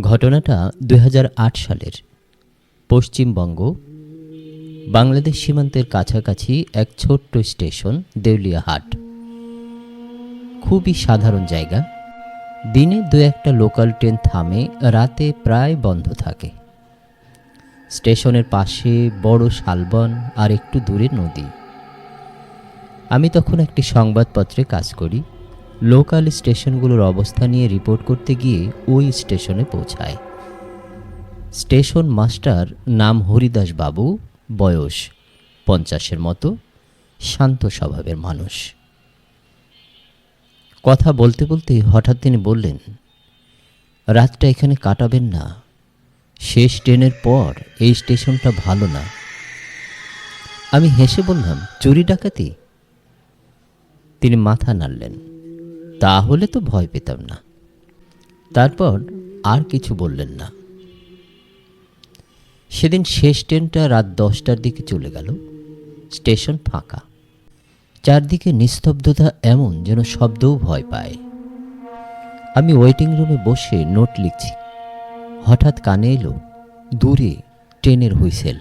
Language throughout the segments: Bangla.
ঘটনাটা ২০০৮ সালের। পশ্চিমবঙ্গ বাংলাদেশ সীমান্তের কাছাকাছি এক ছোট্ট স্টেশন দেউলিয়াহাট। খুবই সাধারণ জায়গা। দিনে দু একটা লোকাল ট্রেন থামে, রাতে প্রায় বন্ধ থাকে। স্টেশনের পাশে বড় শালবন আর একটু দূরে নদী। আমি তখন একটি সংবাদপত্রে কাজ করি। লোকাল স্টেশনগুলোর অবস্থা নিয়ে রিপোর্ট করতে গিয়ে ওই স্টেশনে পৌঁছায়। স্টেশন মাস্টার নাম হরিদাস বাবু, বয়স 50-এর মতো, শান্ত স্বভাবের মানুষ। কথা বলতে বলতে হঠাৎ তিনি বললেন, রাতটা এখানে কাটাবেন না, শেষ ট্রেনের পর এই স্টেশনটা ভালো না। আমি হেসে বললাম, চুরি ডাকাতি? তিনি মাথা নাড়লেন, তাহলে তো ভয় পেতাম না। তারপর আর কিছু বললেন না। সেদিন শেষ ট্রেনটা রাত 10টার দিকে চলে গেল। স্টেশন ফাঁকা, চারদিকে নিস্তব্ধতা, এমন যেন শব্দও ভয় পায়। আমি ওয়েটিং রুমে বসে নোট লিখছি। হঠাৎ কানে এলো দূরে ট্রেনের হুইসেল।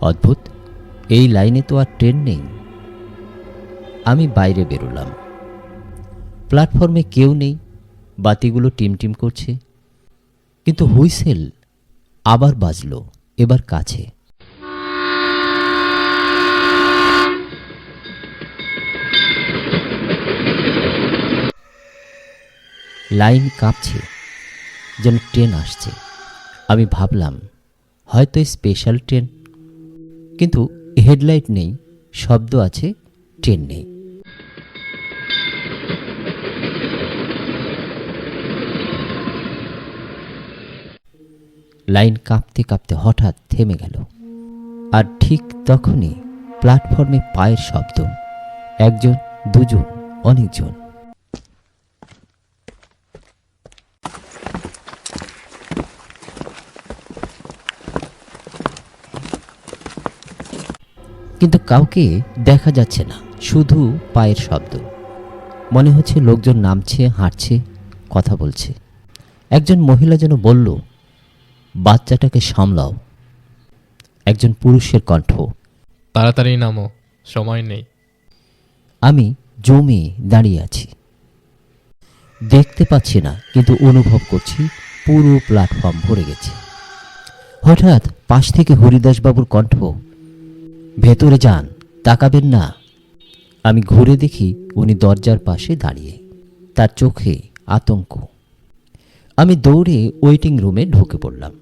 অদ্ভুত, এই লাইনে তো আর ট্রেন নেই। আমি বাইরে বেরোলাম। প্ল্যাটফর্মে কেউ নেই, বাতিগুলো টিমটিম করছে, কিন্তু হুইসেল আবার বাজলো, এবার কাছে। লাইন কাঁপছে, যেন ট্রেন আসছে। আমি ভাবলাম হয়তো স্পেশাল ট্রেন, কিন্তু হেডলাইট নেই, শব্দ আছে, ট্রেন নেই। লাইন কাঁপতে কাঁপতে হঠাৎ থেমে গেল। আর ঠিক তখনই প্ল্যাটফর্মে পায়ের শব্দ। একজন, দুজন, অনেকজন। কিন্তু কাউকে দেখা যাচ্ছে না, শুধু পায়ের শব্দ। মনে হচ্ছে লোকজন নামছে, হাঁটছে, কথা বলছে। একজন মহিলা যেন বলল, বাচ্চাটাকে সামলাও। একজন পুরুষের কণ্ঠ, তাড়াতাড়ি নামো, সময় নেই। আমি জমে দাঁড়িয়ে আছি, দেখতে পাচ্ছি না, কিন্তু অনুভব করছি পুরো প্ল্যাটফর্ম ভরে গেছে। হঠাৎ পাশ থেকে হরিদাসবাবুর কণ্ঠ, ভেতরে যান, তাকাবেন না। আমি ঘুরে দেখি উনি দরজার পাশে দাঁড়িয়ে, তার চোখে আতঙ্ক। আমি দৌড়ে ওয়েটিং রুমে ঢুকে পড়লাম।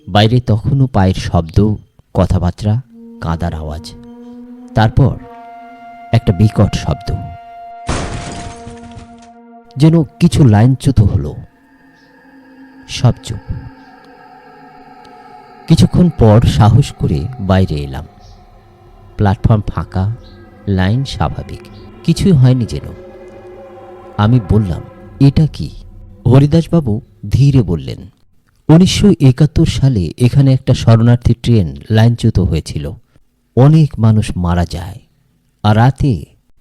বাইরে তখনও পায়ের শব্দ, কথাবার্তা, কাঁদার আওয়াজ। তারপর একটা বিকট শব্দ, যেন কিছু লাইনচ্যুত হলো। সব চুপ। কিছুক্ষণ পর সাহস করে বাইরে এলাম। প্ল্যাটফর্ম ফাঁকা, লাইন স্বাভাবিক, কিছুই হয়নি যেন। আমি বললাম, এটা কি? হরিদাসবাবু ধীরে বললেন, 1971 সালে এখানে একটা শরণার্থী ট্রেন লাইনচ্যুত হয়েছিল। অনেক মানুষ মারা যায়, আর রাতে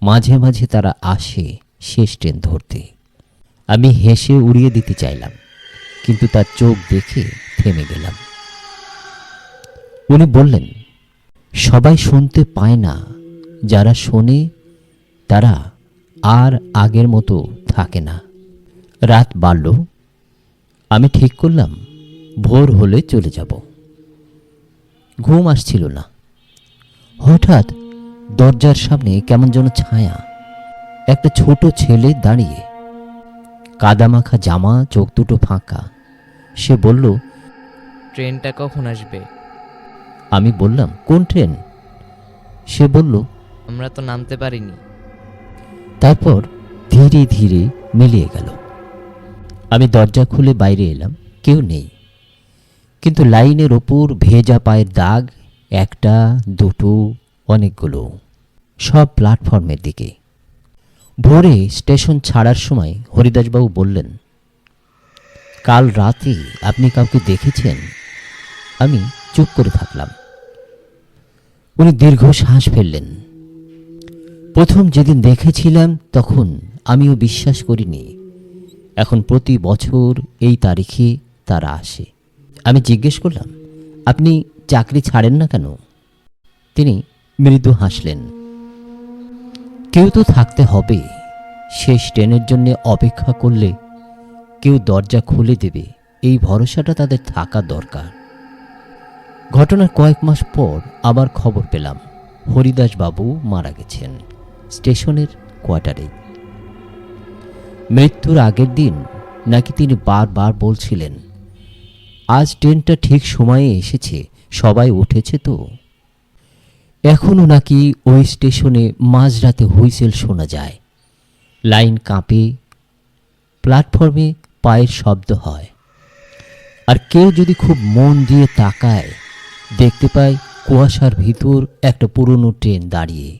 মাঝে মাঝে তারা আসে শেষ ট্রেন ধরতে। আমি হেসে উড়িয়ে দিতে চাইলাম, কিন্তু তার চোখ দেখে থেমে গেলাম। উনি বললেন, সবাই শুনতে পায় না, যারা শোনে তারা আর আগের মতো থাকে না। রাত বাড়ল। আমি ঠিক করলাম ভোর হলে চলে যাব। ঘুম আসছিল না। হঠাৎ দরজার সামনে কেমন যেন ছায়া। একটা ছোট ছেলে দাঁড়িয়ে, কাদামাখা জামা, চোখ দুটো ফাঁকা। সে বলল, ট্রেনটা কখন আসবে? আমি বললাম, কোন ট্রেন? সে বলল, আমরা তো নামতে পারিনি। তারপর ধীরে ধীরে মিলিয়ে গেল। আমি দরজা খুলে বাইরে এলাম, কেউ নেই, কিন্তু লাইনের ওপর ভেজা পায়ের দাগ, একটা, দুটো, অনেকগুলো, সব প্ল্যাটফর্মের দিকে। ভোরে স্টেশন ছাড়ার সময় হরিদাসবাবু বললেন, কাল রাতে আপনি কাউকে দেখেছেন? আমি চুপ করে থাকলাম। উনি দীর্ঘ শ্বাস ফেললেন। প্রথম যেদিন দেখেছিলাম তখন আমিও বিশ্বাস করিনি। এখন প্রতি বছর এই তারিখে তারা আসে। আমি জিজ্ঞেস করলাম, আপনি চাকরি ছাড়েন না কেন? তিনি মৃদু হাসলেন। কেউ তো থাকতে হবে। শেষ ট্রেনের জন্য অপেক্ষা করলে কেউ দরজা খুলে দেবে, এই ভরসাটা তাদের থাকা দরকার। ঘটনার কয়েক মাস পর আবার খবর পেলাম হরিদাস বাবু মারা গেছেন স্টেশনের কোয়ার্টারে। মৃত্যুর আগের দিন নাকি তিনি বারবার বলছিলেন, আজ ট্রেনটা ঠিক সময়ে এসেছে, সবাই উঠেছে তো। এখনও নাকি ওই স্টেশনে মাঝরাতে হুইসেল শোনা যায়, লাইন কাঁপে, প্ল্যাটফর্মে পায়ের শব্দ হয়। আর কেউ যদি খুব মন দিয়ে তাকায়, দেখতে পায় কুয়াশার ভিতর একটা পুরনো ট্রেন দাঁড়িয়ে,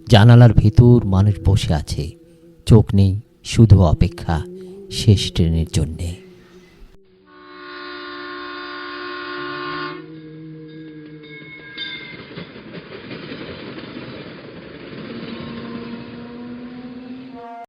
জানালার ভিতর মানুষ বসে আছে, চোখ নেই, শুধু অপেক্ষা শেষ ট্রেনের জন্যে।